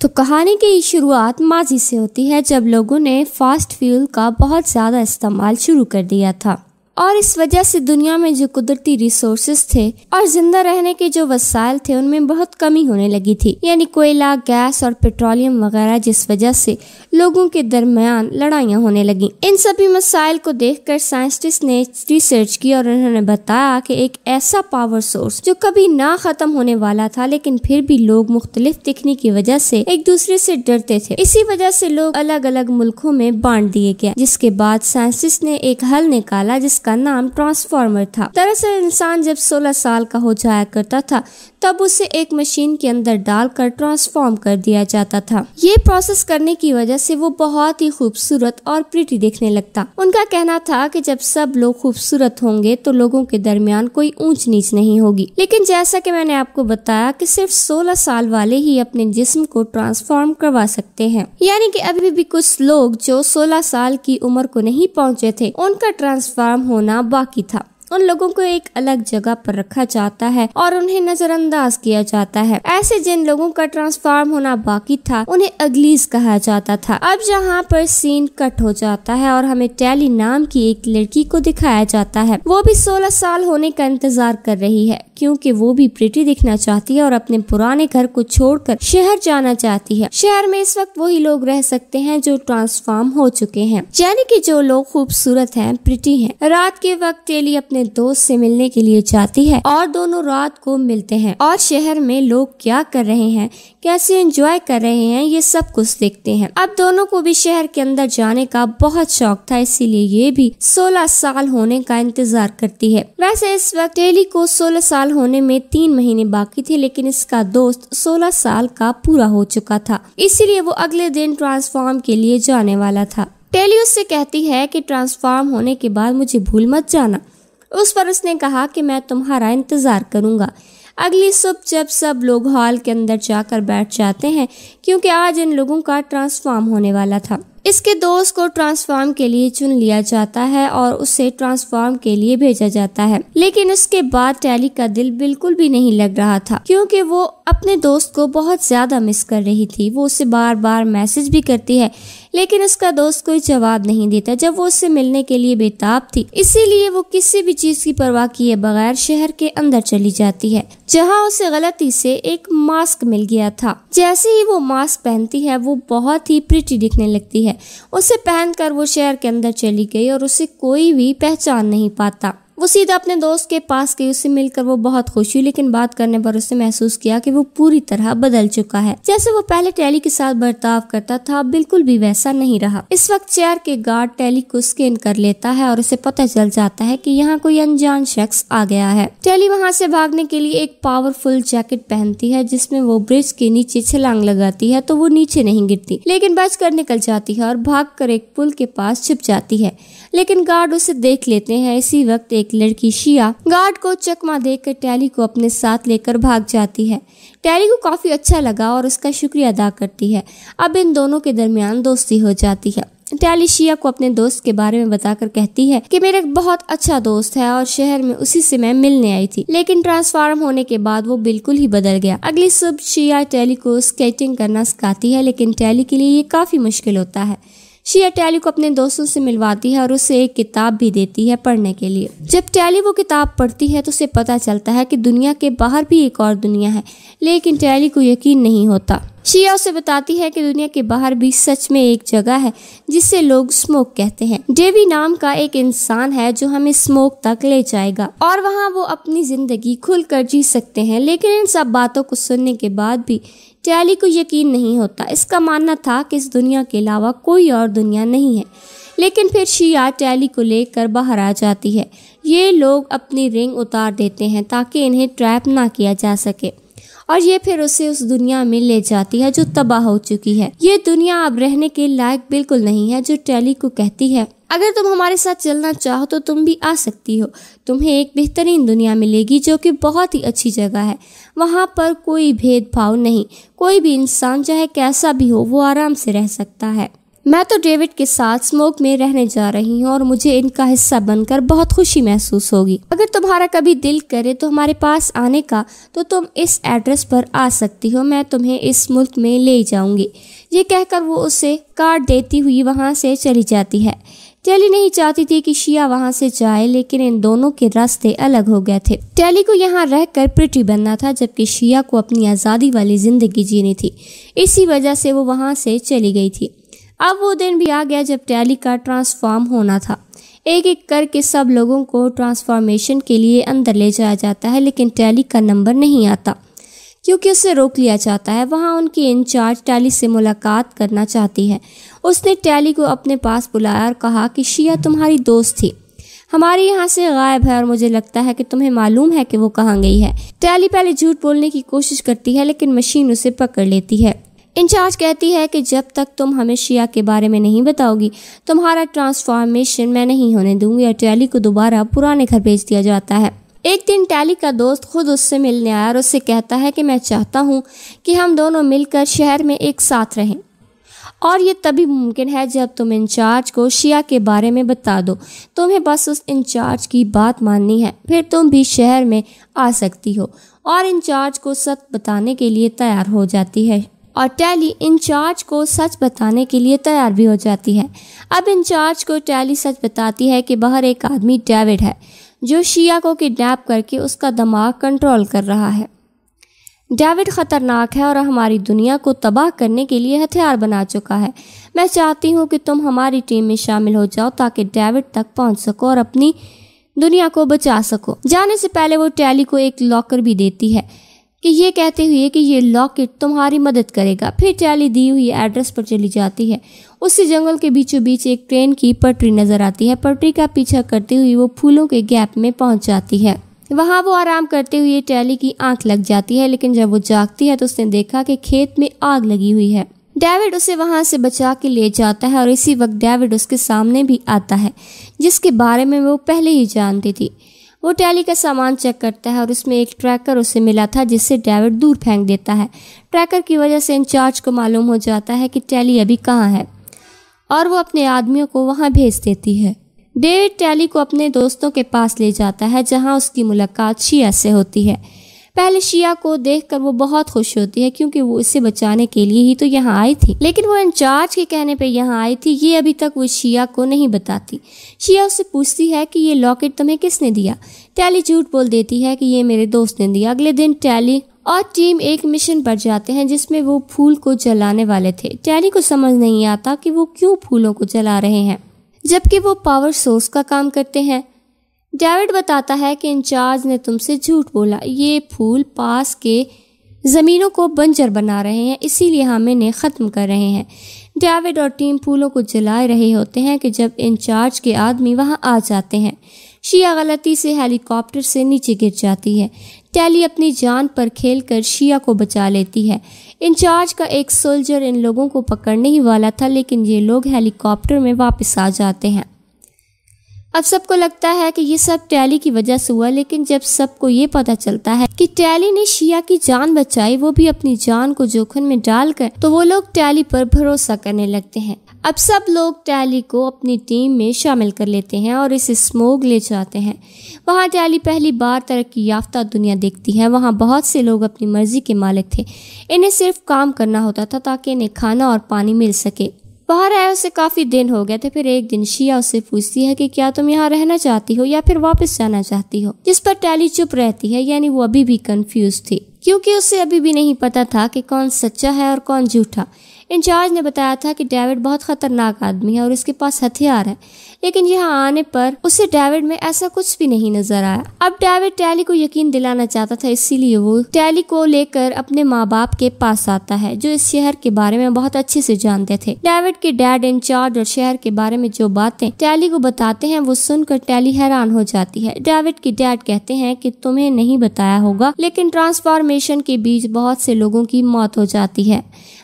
तो कहानी की शुरुआत माजी से होती है, जब लोगों ने फास्ट फ्यूल का बहुत ज़्यादा इस्तेमाल शुरू कर दिया था और इस वजह से दुनिया में जो कुदरती रिसोर्सेज थे और जिंदा रहने के जो वसाइल थे उनमें बहुत कमी होने लगी थी, यानी कोयला, गैस और पेट्रोलियम वगैरह, जिस वजह से लोगों के दरमियान लड़ाइयाँ होने लगी। इन सभी मसाइल को देखकर साइंटिस्ट ने रिसर्च की और उन्होंने बताया कि एक ऐसा पावर सोर्स जो कभी ना खत्म होने वाला था, लेकिन फिर भी लोग मुख्तलिफ दिखने की वजह से एक दूसरे से डरते थे। इसी वजह से लोग अलग अलग मुल्कों में बांट दिए गए, जिसके बाद साइंटिस्ट ने एक हल निकाला जिसका नाम ट्रांसफार्मर था। दरअसल इंसान जब 16 साल का हो जाया करता था तब उसे एक मशीन के अंदर डालकर ट्रांसफॉर्म कर दिया जाता था। ये प्रोसेस करने की वजह से वो बहुत ही खूबसूरत और प्रिटी दिखने लगता। उनका कहना था कि जब सब लोग खूबसूरत होंगे तो लोगों के दरमियान कोई ऊंच नीच नहीं होगी। लेकिन जैसा कि मैंने आपको बताया कि सिर्फ 16 साल वाले ही अपने जिस्म को ट्रांसफॉर्म करवा सकते हैं, यानी कि अभी भी कुछ लोग जो 16 साल की उम्र को नहीं पहुंचे थे उनका ट्रांसफॉर्म होना बाकी था। उन लोगों को एक अलग जगह पर रखा जाता है और उन्हें नजरअंदाज किया जाता है। ऐसे जिन लोगों का ट्रांसफॉर्म होना बाकी था उन्हें अगलीज कहा जाता था। अब जहाँ पर सीन कट हो जाता है और हमें टैली नाम की एक लड़की को दिखाया जाता है। वो भी 16 साल होने का इंतजार कर रही है, क्योंकि वो भी प्रिटी दिखना चाहती है और अपने पुराने घर को छोड़कर शहर जाना चाहती है। शहर में इस वक्त वही लोग रह सकते हैं जो ट्रांसफॉर्म हो चुके हैं, यानी कि जो लोग खूबसूरत हैं, प्रिटी हैं। रात के वक्त टेली अपने दोस्त से मिलने के लिए जाती है और दोनों रात को मिलते हैं और शहर में लोग क्या कर रहे हैं, कैसे एंजॉय कर रहे हैं, ये सब कुछ देखते हैं। अब दोनों को भी शहर के अंदर जाने का बहुत शौक था, इसीलिए ये भी 16 साल होने का इंतजार करती है। वैसे इस वक्त टेली को 16 साल होने में 3 महीने बाकी थे, लेकिन इसका दोस्त 16 साल का पूरा हो चुका था, इसीलिए वो अगले दिन ट्रांसफॉर्म के लिए जाने वाला था। टेली उससे कहती है कि ट्रांसफॉर्म होने के बाद मुझे भूल मत जाना। उस पर उसने कहा कि मैं तुम्हारा इंतजार करूंगा। अगली सुबह जब सब लोग हॉल के अंदर जाकर बैठ जाते हैं, क्योंकि आज इन लोगों का ट्रांसफॉर्म होने वाला था। इसके दोस्त को ट्रांसफॉर्म के लिए चुन लिया जाता है और उसे ट्रांसफॉर्म के लिए भेजा जाता है, लेकिन उसके बाद टैली का दिल बिल्कुल भी नहीं लग रहा था, क्योंकि वो अपने दोस्त को बहुत ज्यादा मिस कर रही थी। वो उसे बार बार मैसेज भी करती है, लेकिन उसका दोस्त कोई जवाब नहीं देता जब वो उससे मिलने के लिए बेताब थी। इसीलिए वो किसी भी चीज की परवाह किए बगैर शहर के अंदर चली जाती है, जहाँ उसे गलती से एक मास्क मिल गया था। जैसे ही वो मास्क पहनती है वो बहुत ही प्रिटी दिखने लगती है। उसे पहनकर वो शहर के अंदर चली गई और उसे कोई भी पहचान नहीं पाता। वो सीधा अपने दोस्त के पास गई, उससे मिलकर वो बहुत खुश हुई, लेकिन बात करने पर उसने महसूस किया कि वो पूरी तरह बदल चुका है। जैसे वो पहले टैली के साथ बर्ताव करता था बिल्कुल भी वैसा नहीं रहा। इस वक्त चेयर के गार्ड टैली को स्कैन कर लेता है और उसे पता चल जाता है कि यहाँ कोई अनजान शख्स आ गया है। टैली वहाँ से भागने के लिए एक पावरफुल जैकेट पहनती है, जिसमें वो ब्रिज के नीचे छलांग लगाती है तो वो नीचे नहीं गिरती, लेकिन बचकर निकल जाती है और भागकर एक पुल के पास छिप जाती है, लेकिन गार्ड उसे देख लेते हैं। इसी वक्त एक लड़की शिया गार्ड को चकमा देकर टैली को अपने साथ लेकर भाग जाती है। टैली को काफी अच्छा लगा और उसका शुक्रिया अदा करती है। अब इन दोनों के दरमियान दोस्ती हो जाती है। टैली शिया को अपने दोस्त के बारे में बताकर कहती है कि मेरा एक बहुत अच्छा दोस्त है और शहर में उसी से मैं मिलने आई थी, लेकिन ट्रांसफॉर्म होने के बाद वो बिल्कुल ही बदल गया। अगली सुबह शिया टैली को स्केटिंग करना सिखाती है, लेकिन टैली के लिए ये काफी मुश्किल होता है। शिया टैली को अपने दोस्तों से मिलवाती है और उसे एक किताब भी देती है पढ़ने के लिए। जब टैली वो किताब पढ़ती है तो उसे पता चलता है कि दुनिया के बाहर भी एक और दुनिया है, लेकिन टैली को यकीन नहीं होता। शिया उसे बताती है कि दुनिया के बाहर भी सच में एक जगह है जिसे लोग स्मोक कहते हैं। डेवी नाम का एक इंसान है जो हमें स्मोक तक ले जाएगा और वहाँ वो अपनी जिंदगी खुलकर जी सकते हैं। लेकिन इन सब बातों को सुनने के बाद भी टैली को यकीन नहीं होता। इसका मानना था कि इस दुनिया के अलावा कोई और दुनिया नहीं है, लेकिन फिर शिया टैली को लेकर बाहर आ जाती है। ये लोग अपनी रिंग उतार देते हैं ताकि इन्हें ट्रैप ना किया जा सके और ये फिर उसे उस दुनिया में ले जाती है जो तबाह हो चुकी है। ये दुनिया अब रहने के लायक बिल्कुल नहीं है, जो टैली को कहती है अगर तुम हमारे साथ चलना चाहो तो तुम भी आ सकती हो। तुम्हें एक बेहतरीन दुनिया मिलेगी जो कि बहुत ही अच्छी जगह है। वहाँ पर कोई भेदभाव नहीं, कोई भी इंसान चाहे कैसा भी हो वो आराम से रह सकता है। मैं तो डेविड के साथ स्मोक में रहने जा रही हूँ और मुझे इनका हिस्सा बनकर बहुत खुशी महसूस होगी। अगर तुम्हारा कभी दिल करे तो हमारे पास आने का, तो तुम इस एड्रेस पर आ सकती हो। मैं तुम्हें इस मुल्क में ले जाऊंगी। ये कहकर वो उसे कार्ड देती हुई वहाँ से चली जाती है। टेली नहीं चाहती थी कि शिया वहाँ से जाए, लेकिन इन दोनों के रास्ते अलग हो गए थे। टेली को यहाँ रहकर प्रिटी बनना था, जबकि शिया को अपनी आज़ादी वाली जिंदगी जीनी थी। इसी वजह से वो वहाँ से चली गई थी। अब वो दिन भी आ गया जब टेली का ट्रांसफॉर्म होना था। एक एक करके सब लोगों को ट्रांसफॉर्मेशन के लिए अंदर ले जाया जाता है, लेकिन टेली का नंबर नहीं आता क्योंकि उसे रोक लिया जाता है। वहाँ उनकी इंचार्ज टेली से मुलाकात करना चाहती है। उसने टेली को अपने पास बुलाया और कहा कि शिया तुम्हारी दोस्त थी, हमारे यहाँ से गायब है और मुझे लगता है कि तुम्हें मालूम है कि वो कहाँ गई है। टेली पहले झूठ बोलने की कोशिश करती है, लेकिन मशीन उसे पकड़ लेती है। इंचार्ज कहती है कि जब तक तुम हमें शिया के बारे में नहीं बताओगी, तुम्हारा ट्रांसफॉर्मेशन मैं नहीं होने दूंगी। और टेली को दोबारा पुराने घर भेज दिया जाता है। एक दिन टेली का दोस्त खुद उससे मिलने आया और उससे कहता है कि मैं चाहता हूँ कि हम दोनों मिलकर शहर में एक साथ रहें, और ये तभी मुमकिन है जब तुम इंचार्ज को शिया के बारे में बता दो। तुम्हें बस उस इंचार्ज की बात माननी है, फिर तुम भी शहर में आ सकती हो। और इंचार्ज को सच बताने के लिए तैयार हो जाती है, और टेली इंचार्ज को सच बताने के लिए तैयार भी हो जाती है। अब इंचार्ज को टेली सच बताती है कि बाहर एक आदमी डेविड है जो शिया को किडनैप करके उसका दिमाग कंट्रोल कर रहा है। डेविड खतरनाक है और हमारी दुनिया को तबाह करने के लिए हथियार बना चुका है। मैं चाहती हूँ कि तुम हमारी टीम में शामिल हो जाओ ताकि डेविड तक पहुँच सको और अपनी दुनिया को बचा सको। जाने से पहले वो टेली को एक लॉकर भी देती है कि ये कहते हुए कि ये लॉकेट तुम्हारी मदद करेगा। फिर टेली दी हुई एड्रेस पर चली जाती है। उसी जंगल के बीचों बीच एक ट्रेन की पटरी नजर आती है। पटरी का पीछा करते हुए वो फूलों के गैप में पहुंच जाती है। वहां वो आराम करते हुए टेली की आंख लग जाती है, लेकिन जब वो जागती है तो उसने देखा कि खेत में आग लगी हुई है। डेविड उसे वहां से बचा के ले जाता है और इसी वक्त डेविड उसके सामने भी आता है, जिसके बारे में वो पहले ही जानती थी। वो टेली का सामान चेक करता है और उसमें एक ट्रैकर उसे मिला था, जिससे डेविड दूर फेंक देता है। ट्रैकर की वजह से इंचार्ज को मालूम हो जाता है कि टेली अभी कहाँ है और वो अपने आदमियों को वहां भेज देती है। डेविड टेली को अपने दोस्तों के पास ले जाता है, जहां उसकी मुलाकात शिया से होती है। पहले शिया को देखकर वो बहुत खुश होती है क्योंकि वो इसे बचाने के लिए ही तो यहाँ आई थी, लेकिन वो इंचार्ज के कहने पे यहाँ आई थी ये अभी तक वो शिया को नहीं बताती। शिया उससे पूछती है कि ये लॉकेट तुम्हें किसने दिया। टेली झूठ बोल देती है कि ये मेरे दोस्त ने दिया। अगले दिन टेली और टीम एक मिशन पर जाते हैं जिसमें वो फूल को जलाने वाले थे। टेली को समझ नहीं आता कि वो क्यों फूलों को जला रहे हैं जबकि वो पावर सोर्स का काम करते हैं। डेविड बताता है कि इंचार्ज ने तुमसे झूठ बोला, ये फूल पास के ज़मीनों को बंजर बना रहे हैं, इसीलिए हम इन्हें ख़त्म कर रहे हैं। डेविड और टीम फूलों को जला रहे होते हैं कि जब इंचार्ज के आदमी वहां आ जाते हैं। शिया गलती से हेलीकॉप्टर से नीचे गिर जाती है। टेली अपनी जान पर खेलकर शिया को बचा लेती है। इंचार्ज का एक सोल्जर इन लोगों को पकड़ने ही वाला था, लेकिन ये लोग हेलीकॉप्टर में वापस आ जाते हैं। अब सबको लगता है कि ये सब टेली की वजह से हुआ, लेकिन जब सबको ये पता चलता है कि टेली ने शिया की जान बचाई, वो भी अपनी जान को जोखिम में डालकर, तो वो लोग टेली पर भरोसा करने लगते हैं। अब सब लोग टेली को अपनी टीम में शामिल कर लेते हैं और इसे स्मोक ले जाते हैं। वहाँ टेली पहली बार तरक्की याफ्ता दुनिया देखती है। वहाँ बहुत से लोग अपनी मर्जी के मालिक थे। इन्हें सिर्फ काम करना होता था ताकि इन्हें खाना और पानी मिल सके। बाहर आए उसे काफ़ी दिन हो गए थे। फिर एक दिन शिया उससे पूछती है कि क्या तुम यहाँ रहना चाहती हो या फिर वापस जाना चाहती हो, जिस पर टेली चुप रहती है, यानी वो अभी भी कंफ्यूज थी क्योंकि उसे अभी भी नहीं पता था कि कौन सच्चा है और कौन झूठा। इंचार्ज ने बताया था कि डेविड बहुत खतरनाक आदमी है और उसके पास हथियार है, लेकिन यहाँ आने पर उसे डेविड में ऐसा कुछ भी नहीं नजर आया। अब डेविड टेली को यकीन दिलाना चाहता था, इसीलिए वो टेली को लेकर अपने माँ बाप के पास आता है जो इस शहर के बारे में बहुत अच्छे से जानते थे। डेविड के डैड इंचार्ज और शहर के बारे में जो बातें टेली को बताते हैं वो सुनकर टेली हैरान हो जाती है। डेविड के डैड कहते हैं कि तुम्हें नहीं बताया होगा, लेकिन ट्रांसफॉर्मेशन के बीच बहुत से लोगों की मौत हो जाती है।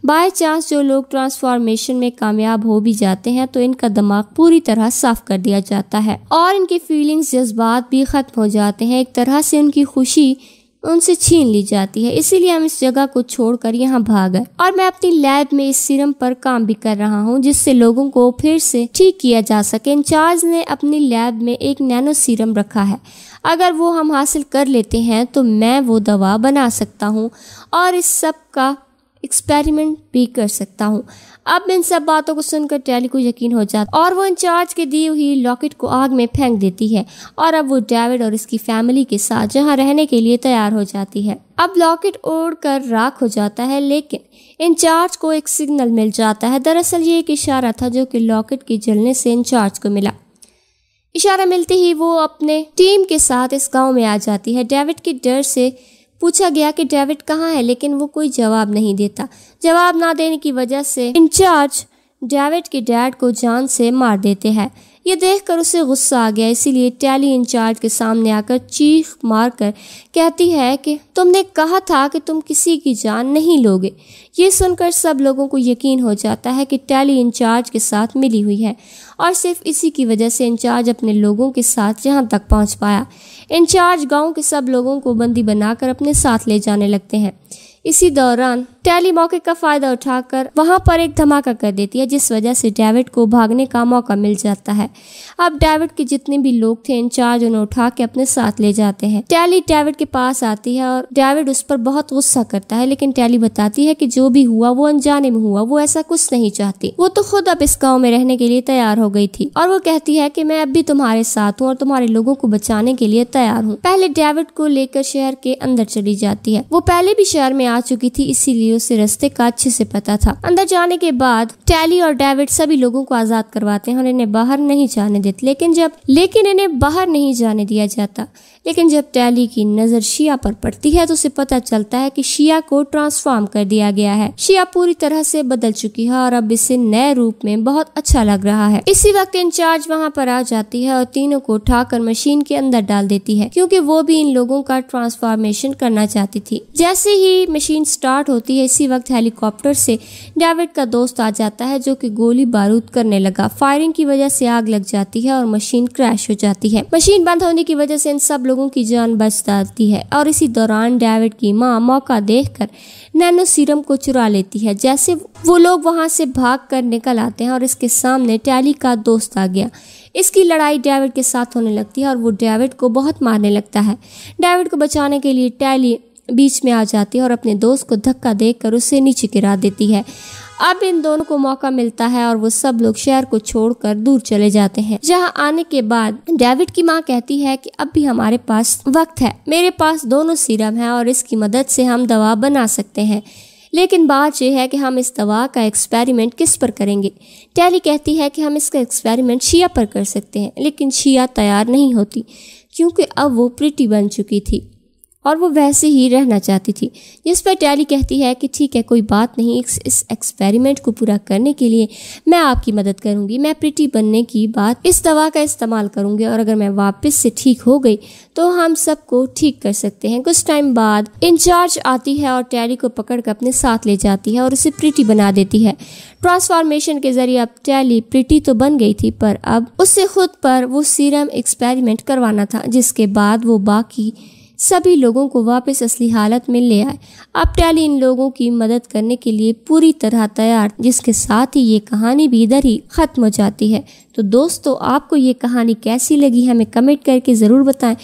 बाय चांस जो लोग ट्रांसफॉर्मेशन में कामयाब हो भी जाते हैं तो इनका दिमाग पूरी तरह साफ कर दिया जाता है और इनकी फीलिंग्स, जज्बात भी खत्म हो जाते हैं। एक तरह से उनकी खुशी उनसे छीन ली जाती है। इसीलिए हम इस जगह को छोड़कर यहाँ भाग गए और मैं अपनी लैब में इस सीरम पर काम भी कर रहा हूँ जिससे लोगों को फिर से ठीक किया जा सके। इंचार्ज ने अपनी लैब में एक नैनो सीरम रखा है। अगर वो हम हासिल कर लेते हैं तो मैं वो दवा बना सकता हूँ और इस सब का एक्सपेरिमेंट भी कर सकता हूँ। अब इन सब बातों को सुनकर टैली को यकीन हो जाता और वो इंचार्ज के दी हुई लॉकेट को आग में फेंक देती है और अब वो डेविड और इसकी फैमिली के साथ जहाँ रहने के लिए तैयार हो जाती है। अब लॉकेट उड़कर राख हो जाता है, लेकिन इंचार्ज को एक सिग्नल मिल जाता है। दरअसल ये एक इशारा था जो कि लॉकेट के जलने से इंचार्ज को मिला। इशारा मिलते ही वो अपने टीम के साथ इस गाँव में आ जाती है। डेविड के डर से पूछा गया कि डेविड कहाँ है, लेकिन वो कोई जवाब नहीं देता। जवाब ना देने की वजह से इंचार्ज डेविड के डैड को जान से मार देते हैं। ये देखकर उसे गुस्सा आ गया, इसीलिए टैली इंचार्ज के सामने आकर चीख मारकर कहती है कि तुमने कहा था कि तुम किसी की जान नहीं लोगे। ये सुनकर सब लोगों को यकीन हो जाता है कि टैली इंचार्ज के साथ मिली हुई है और सिर्फ इसी की वजह से इंचार्ज अपने लोगों के साथ यहाँ तक पहुँच पाया। इंचार्ज गांव के सब लोगों को बंदी बनाकर अपने साथ ले जाने लगते हैं। इसी दौरान टैली मौके का फायदा उठाकर वहां पर एक धमाका कर देती है, जिस वजह से डेविड को भागने का मौका मिल जाता है। अब डेविड के जितने भी लोग थे इंचार्ज उन्हें उठा के अपने साथ ले जाते हैं। टैली डेविड के पास आती है और डेविड उस पर बहुत गुस्सा करता है, लेकिन टैली बताती है कि जो भी हुआ वो अनजाने में हुआ, वो ऐसा कुछ नहीं चाहती। वो तो खुद अब इस गाँव में रहने के लिए तैयार हो गई थी और वो कहती है कि मैं अब भी तुम्हारे साथ हूँ और तुम्हारे लोगों को बचाने के लिए तैयार हूँ। पहले डेविड को लेकर शहर के अंदर चली जाती है। वो पहले भी शहर में आ चुकी थी, इसीलिए उसे रास्ते का अच्छे से पता था। अंदर जाने के बाद टैली और डेविड सभी लोगों को आजाद करवाते हैं और इन्हें बाहर नहीं जाने देते। लेकिन इन्हें बाहर नहीं जाने दिया जाता। लेकिन जब टैली की नजर शिया पर पड़ती है तो उसे पता चलता है कि शिया को ट्रांसफॉर्म कर दिया गया है। शिया पूरी तरह से बदल चुकी है और अब इसे नए रूप में बहुत अच्छा लग रहा है। इसी वक्त इंचार्ज वहां पर आ जाती है और तीनों को उठाकर मशीन के अंदर डाल देती है, क्योंकि वो भी इन लोगों का ट्रांसफॉर्मेशन करना चाहती थी। जैसे ही मशीन स्टार्ट होती है, इसी वक्त हेलीकॉप्टर से डेविड का दोस्त आ जाता है जो कि गोली बारूद करने लगा। फायरिंग की वजह से आग लग जाती है और मशीन क्रैश हो जाती है। मशीन बंद होने की वजह से इन सब लोगों की जान बच जाती है और इसी दौरान डेविड की माँ मौका देखकर नैनो सीरम को चुरा लेती है। जैसे वो लोग वहां से भाग कर निकल आते हैं और इसके सामने टैली का दोस्त आ गया। इसकी लड़ाई डेविड के साथ होने लगती है और वो डेविड को बहुत मारने लगता है। डेविड को बचाने के लिए टैली बीच में आ जाती है और अपने दोस्त को धक्का देकर उसे नीचे गिरा देती है। अब इन दोनों को मौका मिलता है और वो सब लोग शहर को छोड़कर दूर चले जाते हैं। जहां आने के बाद डेविड की मां कहती है कि अब भी हमारे पास वक्त है, मेरे पास दोनों सीरम है और इसकी मदद से हम दवा बना सकते हैं। लेकिन बात यह है कि हम इस दवा का एक्सपेरिमेंट किस पर करेंगे। टैली कहती है कि हम इसका एक्सपेरिमेंट शिया पर कर सकते हैं, लेकिन शिया तैयार नहीं होती क्योंकि अब वो प्रिटी बन चुकी थी और वो वैसे ही रहना चाहती थी। जिस पर टैली कहती है कि ठीक है, कोई बात नहीं, इस एक्सपेरिमेंट को पूरा करने के लिए मैं आपकी मदद करूंगी। मैं प्रिटी बनने की बात इस दवा का इस्तेमाल करूंगी और अगर मैं वापस से ठीक हो गई तो हम सबको ठीक कर सकते हैं। कुछ टाइम बाद इंचार्ज आती है और टैली को पकड़कर अपने साथ ले जाती है और उसे प्रिटी बना देती है। ट्रांसफॉर्मेशन के जरिए अब टैली प्रिटी तो बन गई थी, पर अब उससे खुद पर वो सीरम एक्सपेरिमेंट करवाना था, जिसके बाद वो बाकी सभी लोगों को वापस असली हालत में ले आए। अब टैली इन लोगों की मदद करने के लिए पूरी तरह तैयार, जिसके साथ ही ये कहानी भी इधर ही खत्म हो जाती है। तो दोस्तों, आपको ये कहानी कैसी लगी हमें कमेंट करके ज़रूर बताएं।